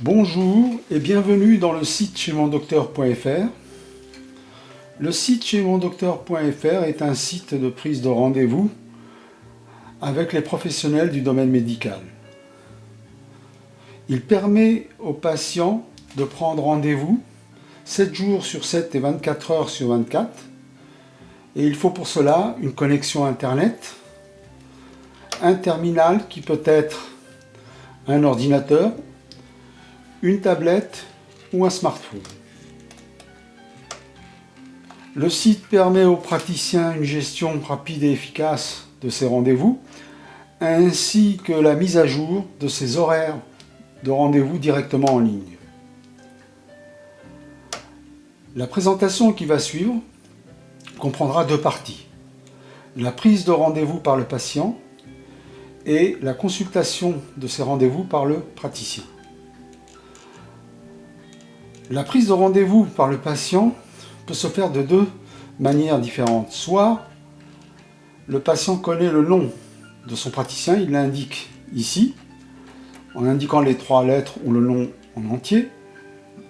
Bonjour et bienvenue dans le site chez-mon-docteur.fr. Le site chez-mon-docteur.fr est un site de prise de rendez-vous avec les professionnels du domaine médical. Il permet aux patients de prendre rendez-vous 7 jours sur 7 et 24 heures sur 24. Et il faut pour cela une connexion Internet, un terminal qui peut être un ordinateur, une tablette ou un smartphone. Le site permet aux praticiens une gestion rapide et efficace de ces rendez-vous, ainsi que la mise à jour de ces horaires de rendez-vous directement en ligne. La présentation qui va suivre comprendra deux parties. La prise de rendez-vous par le patient et la consultation de ces rendez-vous par le praticien. La prise de rendez-vous par le patient peut se faire de deux manières différentes. Soit le patient connaît le nom de son praticien, il l'indique ici, en indiquant les 3 lettres ou le nom en entier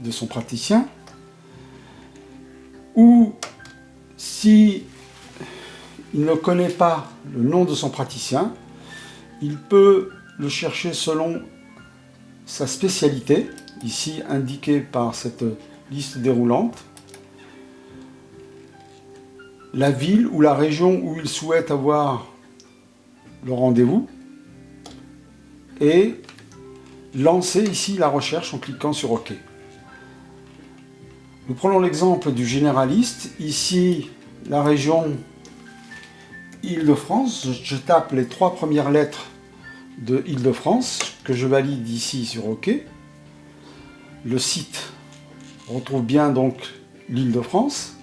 de son praticien. Ou si il ne connaît pas le nom de son praticien, il peut le chercher selon sa spécialité, ici indiquée par cette liste déroulante, la ville ou la région où il souhaite avoir le rendez-vous, et lancer ici la recherche en cliquant sur OK. Nous prenons l'exemple du généraliste, ici la région Île-de-France, je tape les 3 premières lettres de Île-de-France, que je valide ici sur OK. Le site retrouve bien donc l'Île-de-France,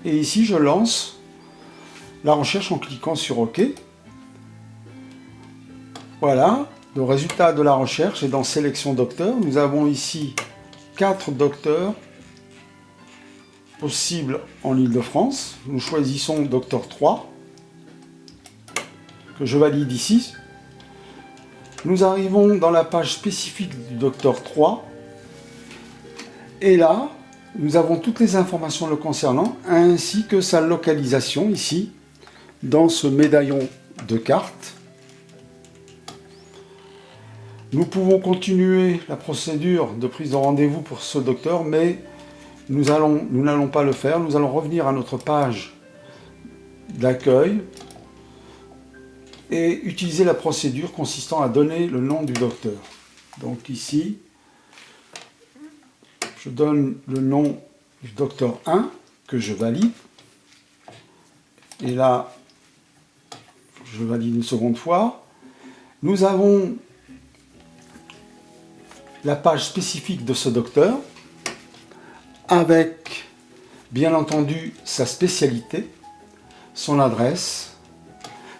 et ici je lance la recherche en cliquant sur OK. Voilà, le résultat de la recherche est dans Sélection docteur. Nous avons ici 4 docteurs possibles en Île-de-France. Nous choisissons docteur 3, que je valide ici. Nous arrivons dans la page spécifique du docteur 3. Et là, nous avons toutes les informations le concernant, ainsi que sa localisation ici, dans ce médaillon de carte. Nous pouvons continuer la procédure de prise de rendez-vous pour ce docteur, mais nous n'allons pas le faire. Nous allons revenir à notre page d'accueil et utiliser la procédure consistant à donner le nom du docteur. Donc ici, je donne le nom du docteur 1 que je valide. Et là, je valide une seconde fois. Nous avons la page spécifique de ce docteur avec, bien entendu, sa spécialité, son adresse,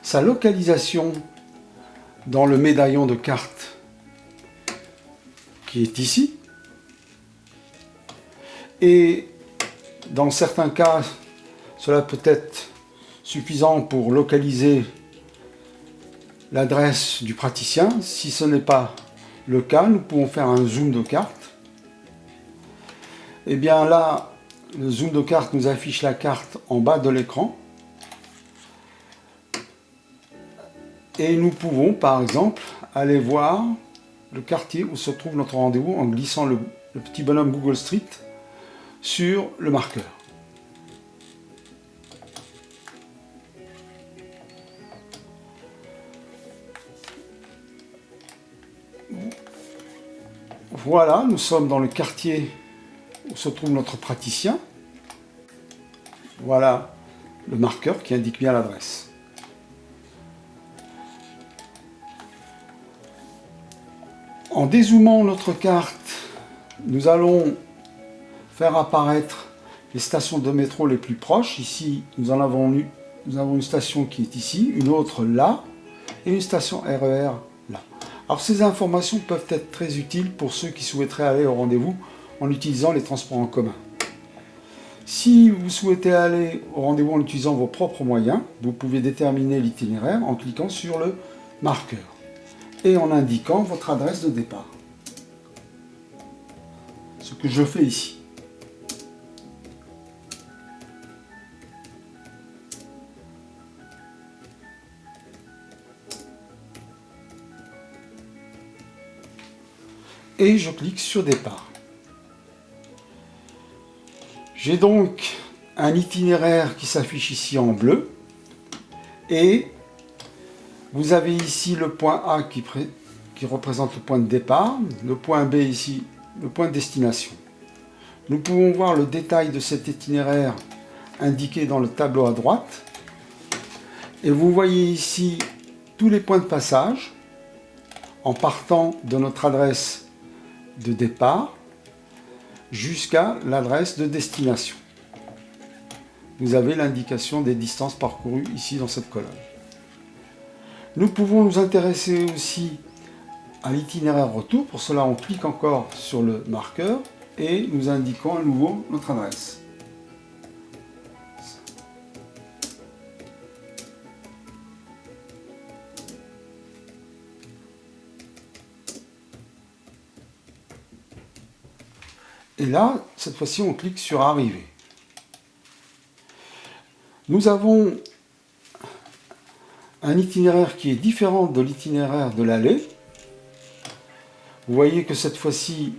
sa localisation dans le médaillon de carte qui est ici. Et dans certains cas, cela peut être suffisant pour localiser l'adresse du praticien. Si ce n'est pas le cas, nous pouvons faire un zoom de carte. Et bien là, le zoom de carte nous affiche la carte en bas de l'écran. Et nous pouvons, par exemple, aller voir le quartier où se trouve notre rendez-vous en glissant le petit bonhomme Google Street sur le marqueur. Voilà, nous sommes dans le quartier où se trouve notre praticien. Voilà le marqueur qui indique bien l'adresse. En dézoomant notre carte, nous allons faire apparaître les stations de métro les plus proches. Ici, nous avons une station qui est ici, une autre là, et une station RER là. Alors ces informations peuvent être très utiles pour ceux qui souhaiteraient aller au rendez-vous en utilisant les transports en commun. Si vous souhaitez aller au rendez-vous en utilisant vos propres moyens, vous pouvez déterminer l'itinéraire en cliquant sur le marqueur et en indiquant votre adresse de départ. ce que je fais ici. Et je clique sur départ. J'ai donc un itinéraire qui s'affiche ici en bleu et vous avez ici le point A qui représente le point de départ, le point B ici, le point de destination. Nous pouvons voir le détail de cet itinéraire indiqué dans le tableau à droite. Et vous voyez ici tous les points de passage en partant de notre adresse de départ jusqu'à l'adresse de destination. Vous avez l'indication des distances parcourues ici dans cette colonne. Nous pouvons nous intéresser aussi à l'itinéraire retour. Pour cela, on clique encore sur le marqueur et nous indiquons à nouveau notre adresse. Et là, cette fois-ci, on clique sur Arriver. Nous avons un itinéraire qui est différent de l'itinéraire de l'aller. Vous voyez que cette fois-ci,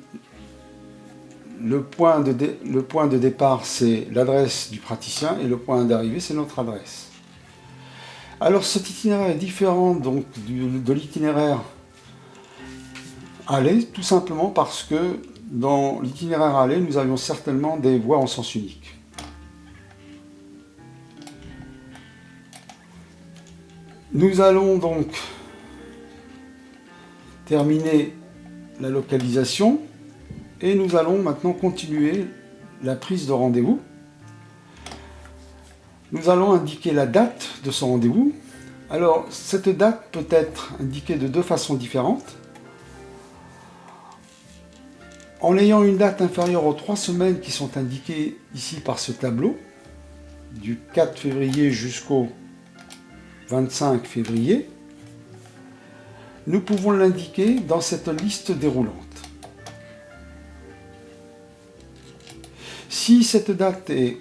le point de départ, c'est l'adresse du praticien et le point d'arrivée, c'est notre adresse. Alors cet itinéraire est différent donc, de l'itinéraire aller, tout simplement parce que dans l'itinéraire aller, nous avions certainement des voies en sens unique. Nous allons donc terminer la localisation et nous allons maintenant continuer la prise de rendez-vous. Nous allons indiquer la date de ce rendez-vous. Alors, cette date peut être indiquée de deux façons différentes. En ayant une date inférieure aux 3 semaines qui sont indiquées ici par ce tableau, du 4 février jusqu'au 25 février, nous pouvons l'indiquer dans cette liste déroulante. Si cette date est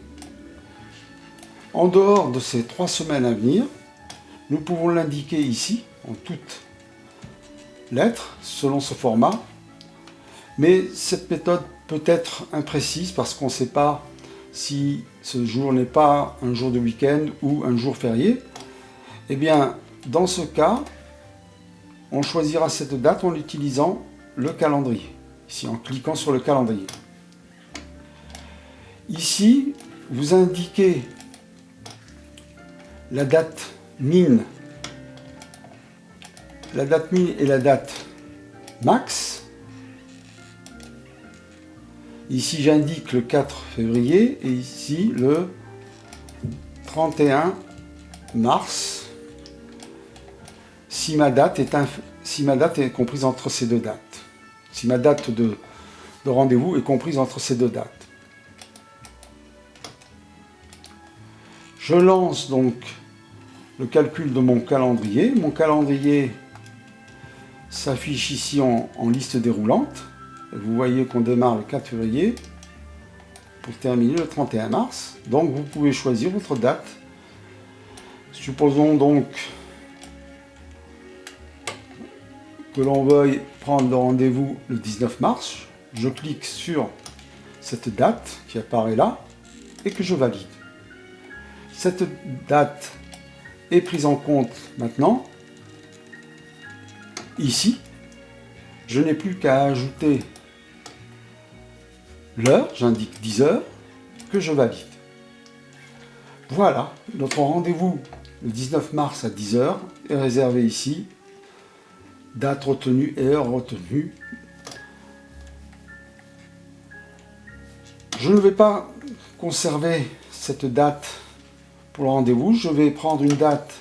en dehors de ces 3 semaines à venir, nous pouvons l'indiquer ici, en toutes lettres, selon ce format. Mais cette méthode peut être imprécise parce qu'on ne sait pas si ce jour n'est pas un jour de week-end ou un jour férié. Eh bien, dans ce cas, on choisira cette date en utilisant le calendrier, ici en cliquant sur le calendrier. Ici, vous indiquez la date min et la date max. Ici, j'indique le 4 février et ici le 31 mars, si ma date est comprise entre ces deux dates. Si ma date de rendez-vous est comprise entre ces deux dates. Je lance donc le calcul de mon calendrier. Mon calendrier s'affiche ici en liste déroulante. Vous voyez qu'on démarre le 4 février pour terminer le 31 mars. Donc vous pouvez choisir votre date. Supposons donc que l'on veuille prendre le rendez-vous le 19 mars. Je clique sur cette date qui apparaît là et que je valide. Cette date est prise en compte maintenant. Ici, je n'ai plus qu'à ajouter l'heure, j'indique 10 heures, que je valide. Voilà, notre rendez-vous le 19 mars à 10 heures est réservé ici. Date retenue et heure retenue. Je ne vais pas conserver cette date pour le rendez-vous. Je vais prendre une date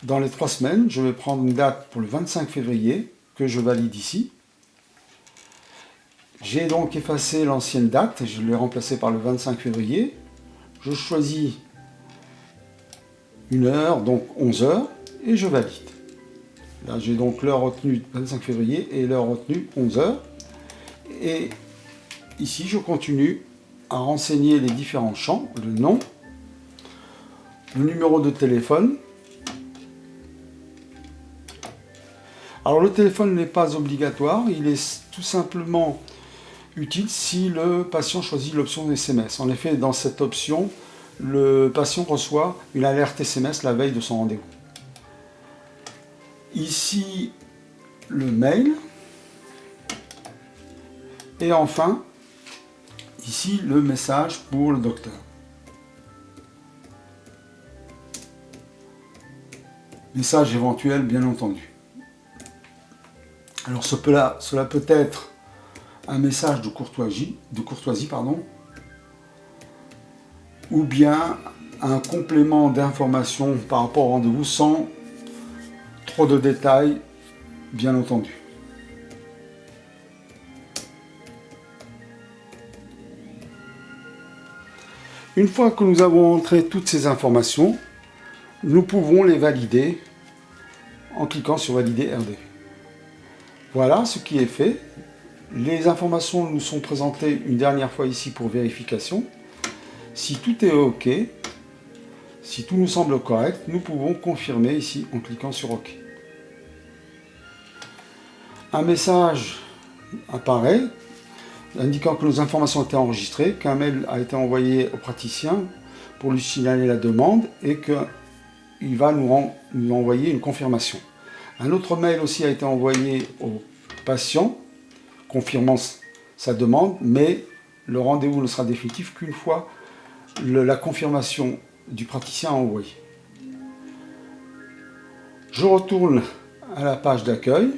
dans les 3 semaines. Je vais prendre une date pour le 25 février que je valide ici. J'ai donc effacé l'ancienne date et je l'ai remplacée par le 25 février. Je choisis une heure, donc 11 heures, et je valide. Là, j'ai donc l'heure retenue 25 février et l'heure retenue 11 heures. Et ici, je continue à renseigner les différents champs, le nom, le numéro de téléphone. Alors le téléphone n'est pas obligatoire, il est tout simplement utile si le patient choisit l'option SMS. En effet, dans cette option, le patient reçoit une alerte SMS la veille de son rendez-vous. Ici, le mail. Et enfin, ici, le message pour le docteur. Message éventuel, bien entendu. Alors cela peut être un message de courtoisie, ou bien un complément d'information par rapport au rendez-vous sans trop de détails, bien entendu. Une fois que nous avons entré toutes ces informations, nous pouvons les valider en cliquant sur Valider RD. Voilà ce qui est fait. Les informations nous sont présentées une dernière fois ici pour vérification. Si tout est OK, si tout nous semble correct, nous pouvons confirmer ici en cliquant sur OK. Un message apparaît indiquant que nos informations ont été enregistrées, qu'un mail a été envoyé au praticien pour lui signaler la demande et qu'il va nous envoyer une confirmation. Un autre mail aussi a été envoyé au patient, confirmant sa demande, mais le rendez-vous ne sera définitif qu'une fois la confirmation du praticien envoyée. Je retourne à la page d'accueil.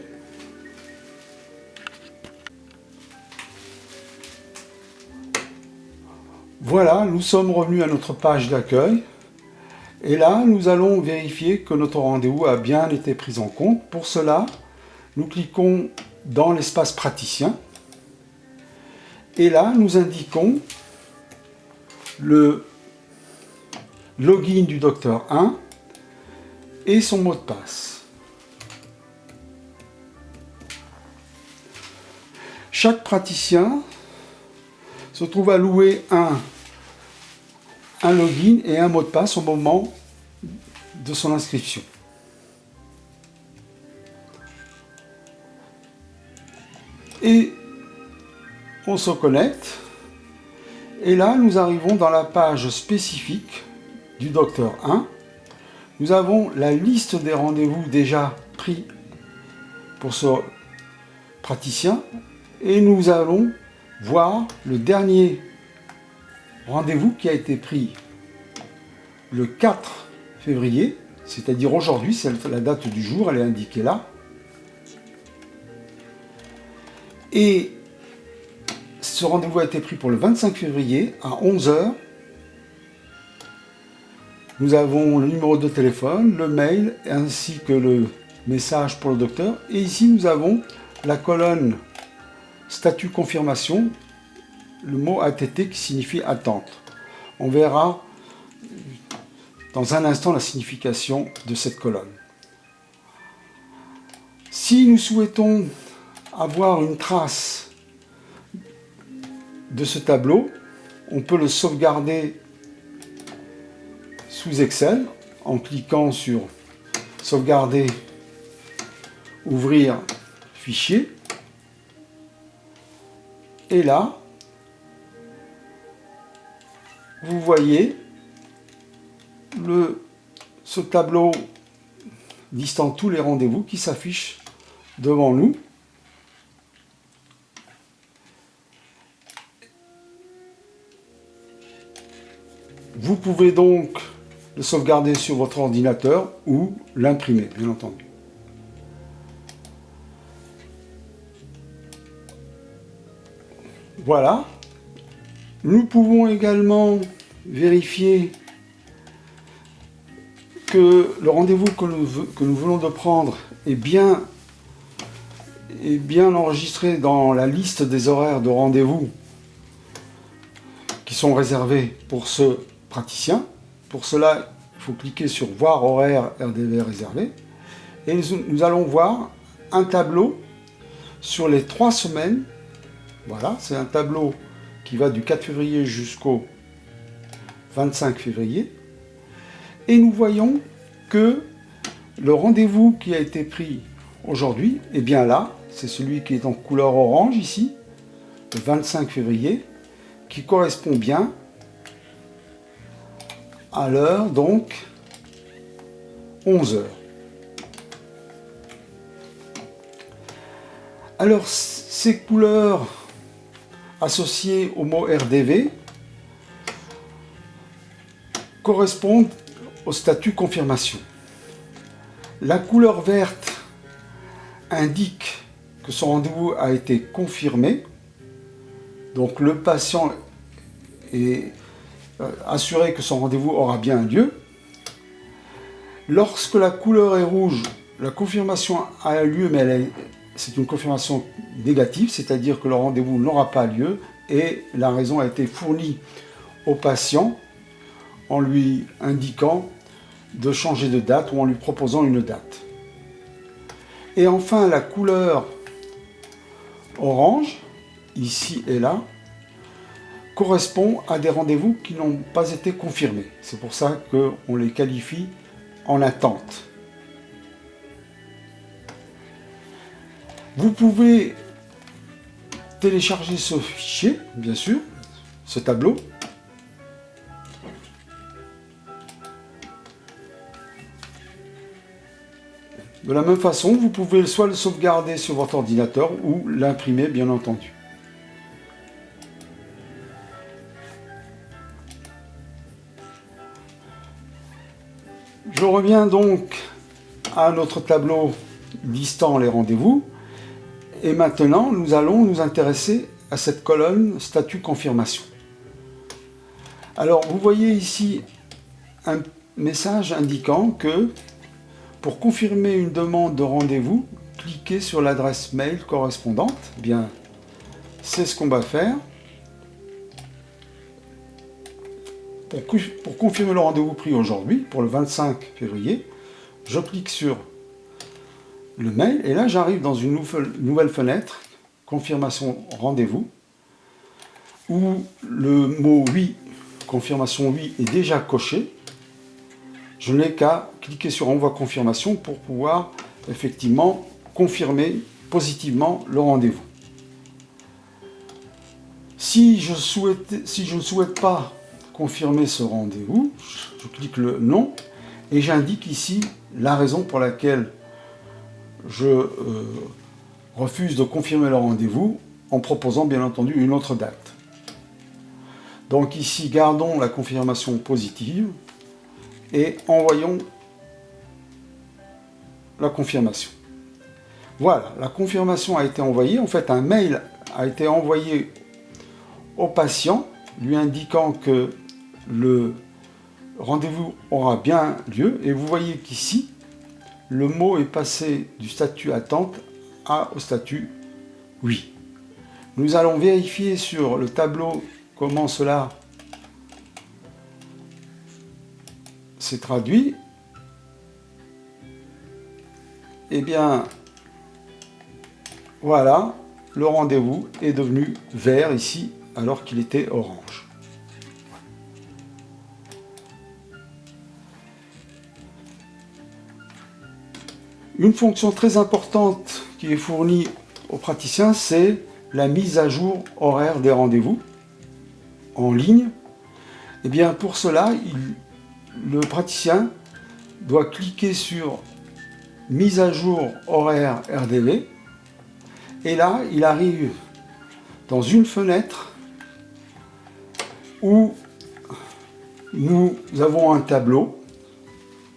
Voilà, nous sommes revenus à notre page d'accueil. Et là, nous allons vérifier que notre rendez-vous a bien été pris en compte. Pour cela, nous cliquons dans l'espace praticien. Et là, nous indiquons le login du docteur 1 et son mot de passe. Chaque praticien se trouve alloué un login et un mot de passe au moment de son inscription. Et on se connecte. Et là, nous arrivons dans la page spécifique du docteur 1. Nous avons la liste des rendez-vous déjà pris pour ce praticien. Et nous allons voir le dernier rendez-vous qui a été pris le 4 février, c'est-à-dire aujourd'hui, c'est la date du jour, elle est indiquée là. Et ce rendez-vous a été pris pour le 25 février à 11 h. Nous avons le numéro de téléphone, le mail, ainsi que le message pour le docteur. Et ici, nous avons la colonne statut confirmation, le mot ATT qui signifie attente. On verra dans un instant la signification de cette colonne. Si nous souhaitons avoir une trace de ce tableau, on peut le sauvegarder sous Excel en cliquant sur sauvegarder, ouvrir fichier. Et là, vous voyez ce tableau listant tous les rendez-vous qui s'affichent devant nous. Vous pouvez donc le sauvegarder sur votre ordinateur ou l'imprimer, bien entendu. Voilà. Nous pouvons également vérifier que le rendez-vous que nous venons de prendre est bien enregistré dans la liste des horaires de rendez-vous qui sont réservés pour ce praticien. Pour cela, il faut cliquer sur Voir horaire RDV réservé. Et nous allons voir un tableau sur les 3 semaines. Voilà, c'est un tableau qui va du 4 février jusqu'au 25 février. Et nous voyons que le rendez-vous qui a été pris aujourd'hui, est bien là, c'est celui qui est en couleur orange ici, le 25 février, qui correspond bien à l'heure, donc 11 heures. Alors, ces couleurs associées au mot RDV correspondent au statut confirmation. La couleur verte indique que son rendez-vous a été confirmé, donc le patient est assuré que son rendez-vous aura bien lieu. Lorsque la couleur est rouge, la confirmation a lieu, mais c'est une confirmation négative, c'est-à-dire que le rendez-vous n'aura pas lieu et la raison a été fournie au patient en lui indiquant de changer de date ou en lui proposant une date. Et enfin, la couleur orange, ici et là, correspond à des rendez-vous qui n'ont pas été confirmés. C'est pour ça qu'on les qualifie en attente. Vous pouvez télécharger ce fichier, bien sûr, ce tableau. De la même façon, vous pouvez soit le sauvegarder sur votre ordinateur ou l'imprimer, bien entendu. Je reviens donc à notre tableau listant les rendez-vous. Et maintenant, nous allons nous intéresser à cette colonne statut confirmation. Alors, vous voyez ici un message indiquant que pour confirmer une demande de rendez-vous, cliquez sur l'adresse mail correspondante. Bien, c'est ce qu'on va faire. Pour confirmer le rendez-vous pris aujourd'hui, pour le 25 février, je clique sur le mail et là j'arrive dans une nouvelle fenêtre, confirmation rendez-vous, où le mot oui, confirmation oui est déjà coché. Je n'ai qu'à cliquer sur envoi confirmation pour pouvoir effectivement confirmer positivement le rendez-vous. Si je ne souhaite pas confirmer ce rendez-vous, je clique le non et j'indique ici la raison pour laquelle je refuse de confirmer le rendez-vous en proposant bien entendu une autre date. Donc ici, gardons la confirmation positive et envoyons la confirmation. Voilà, la confirmation a été envoyée. En fait, un mail a été envoyé au patient lui indiquant que le rendez-vous aura bien lieu. Et vous voyez qu'ici, le mot est passé du statut attente au statut oui. Nous allons vérifier sur le tableau comment cela s'est traduit. Eh bien, voilà, le rendez-vous est devenu vert ici alors qu'il était orange. Une fonction très importante qui est fournie aux praticiens, c'est la mise à jour horaire des rendez-vous en ligne. Et bien pour cela, le praticien doit cliquer sur mise à jour horaire RDV et là il arrive dans une fenêtre où nous avons un tableau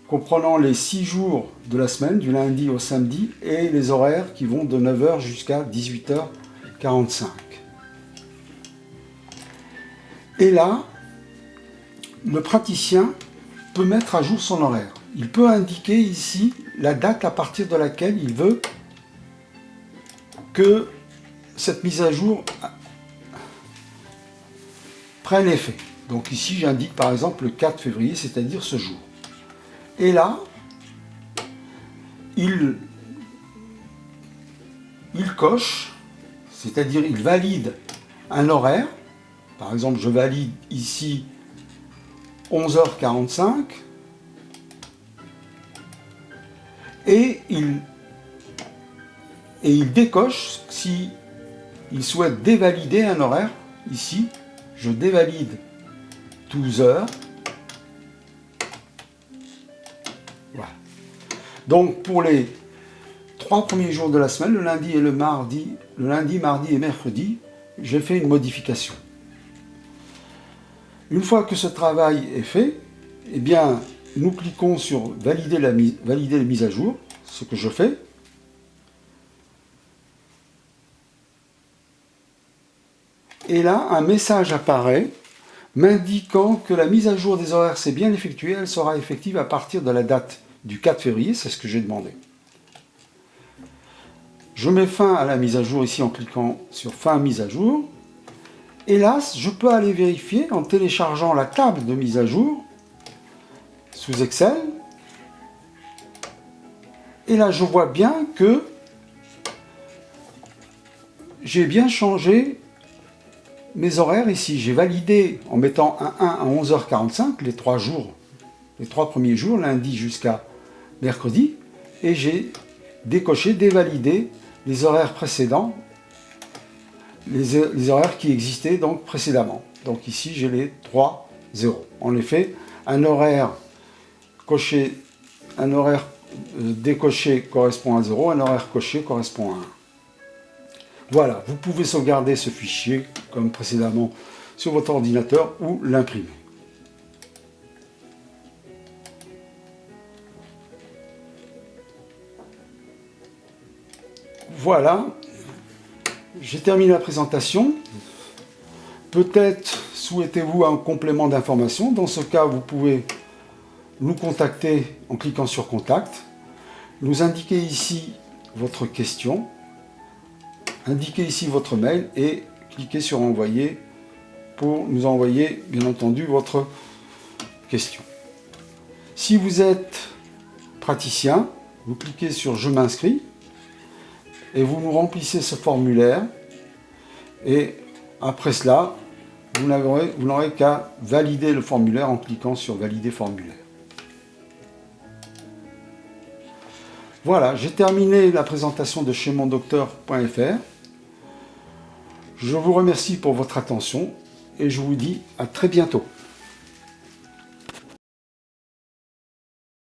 comprenant les 6 jours de la semaine, du lundi au samedi, et les horaires qui vont de 9 h jusqu'à 18h45. Et là, le praticien peut mettre à jour son horaire. Il peut indiquer ici la date à partir de laquelle il veut que cette mise à jour prenne effet. Donc ici, j'indique par exemple le 4 février, c'est-à-dire ce jour. Et là, il coche, c'est-à-dire il valide un horaire Par exemple, je valide ici 11h45 et il décoche si il souhaite dévalider un horaire. Ici, je dévalide 12 heures. Voilà. Donc pour les 3 premiers jours de la semaine, le lundi, mardi et mercredi, j'ai fait une modification. Une fois que ce travail est fait, eh bien, nous cliquons sur valider les mises à jour, ce que je fais. Et là, un message apparaît m'indiquant que la mise à jour des horaires s'est bien effectuée. Elle sera effective à partir de la date du 4 février, c'est ce que j'ai demandé. Je mets fin à la mise à jour ici en cliquant sur fin mise à jour. Hélas, je peux aller vérifier en téléchargeant la table de mise à jour sous Excel. Et là, je vois bien que j'ai bien changé mes horaires ici. J'ai validé en mettant un 1 à 11h45, les 3 premiers jours, lundi jusqu'à mercredi, et j'ai décoché, dévalidé les horaires précédents, les horaires qui existaient donc précédemment. Donc ici, j'ai les 3 0. En effet, un horaire décoché correspond à 0, un horaire coché correspond à 1. Voilà, vous pouvez sauvegarder ce fichier comme précédemment sur votre ordinateur ou l'imprimer. Voilà, j'ai terminé la présentation. Peut-être souhaitez-vous un complément d'information. Dans ce cas, vous pouvez nous contacter en cliquant sur Contact. Nous indiquer ici votre question. Indiquez ici votre mail et cliquez sur Envoyer pour nous envoyer, bien entendu, votre question. Si vous êtes praticien, vous cliquez sur Je m'inscris et vous nous remplissez ce formulaire. Et après cela, vous n'aurez qu'à valider le formulaire en cliquant sur Valider formulaire. Voilà, j'ai terminé la présentation de chez mondocteur.fr. Je vous remercie pour votre attention et je vous dis à très bientôt.